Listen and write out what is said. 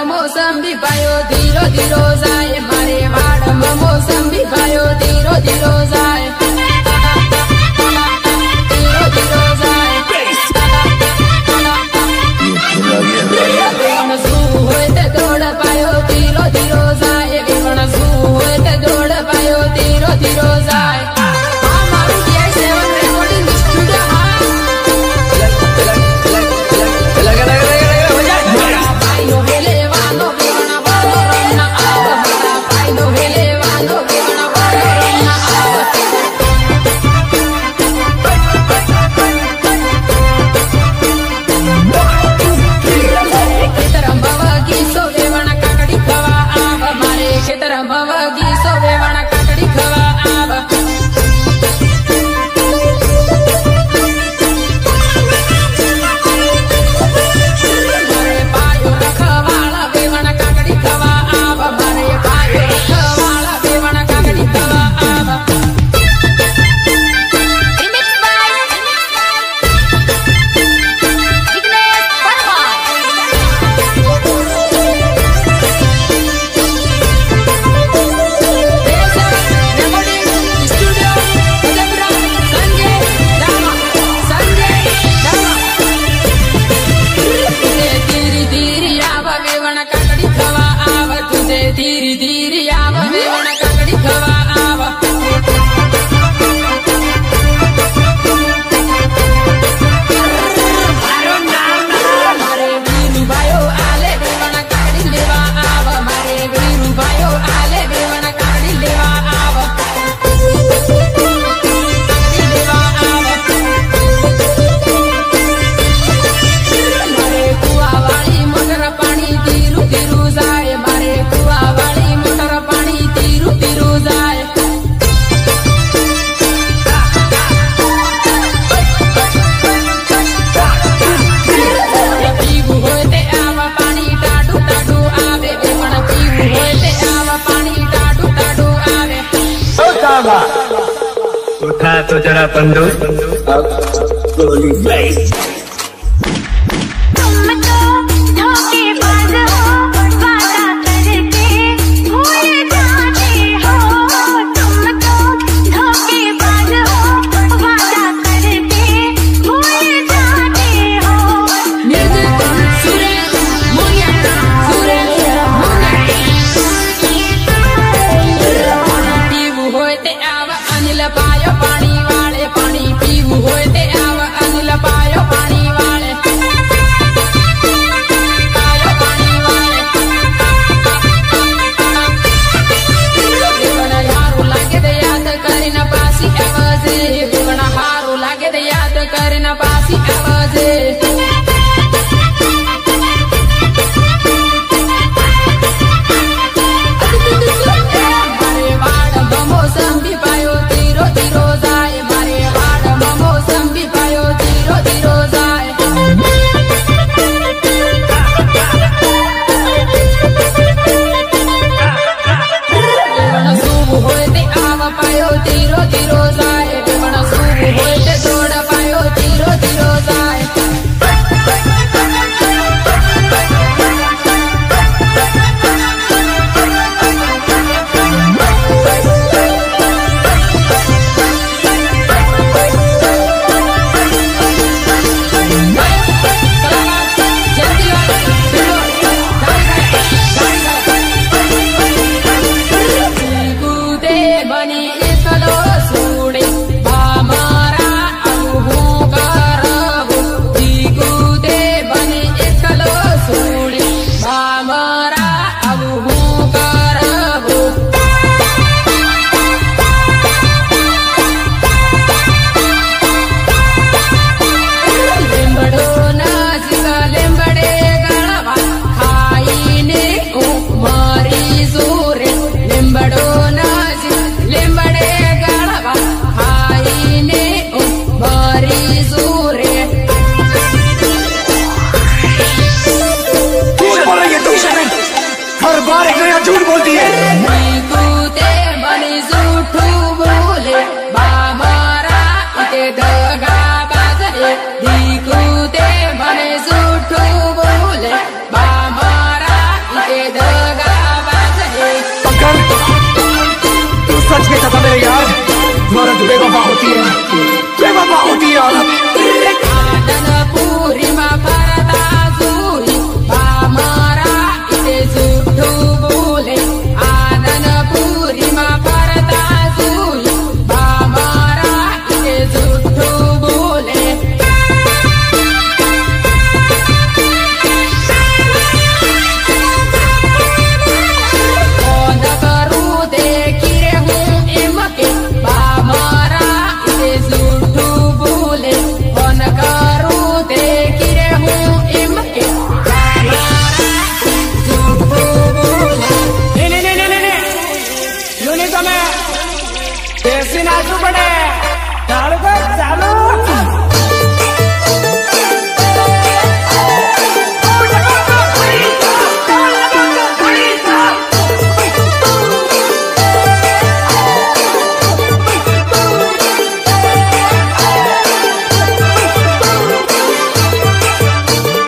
मोसंबी पायो धीरो धीरो जाए मारे वाडम मोसंबी पायो धीरो धीरो जाए धीरो धीरो जाए विवण सू होय ते दौड़ पायो धीरो धीरो जाए विवण सू होय ते दौड़ पायो धीरो धीरो जाए धीरे धीरे आव वेवण काकड़ी खवा आव मारे वीरू भायो आले वेवण काकड़ी लेवा आव मारे वीरू भायो आले वेवण काकड़ी लेवा आव लेवा आव मारे कुआ वाली मोटर पानी धीरू धीरू जाए मारे कुआ वाली मोटर पानी धीरू धीरू जाए पीवू होय ते आवा पानी टाडू टाडू आवे वेवण पीवू होय ते आवा पानी टाडू टाडू आवे उठा तो जरा बंदो पायो पानी वाले पानी पीवू होय ते आवा अनिल पायो पानी सच के कसम मेरे यार, औरत बेवफा होती है, बेवफा होती है औरत।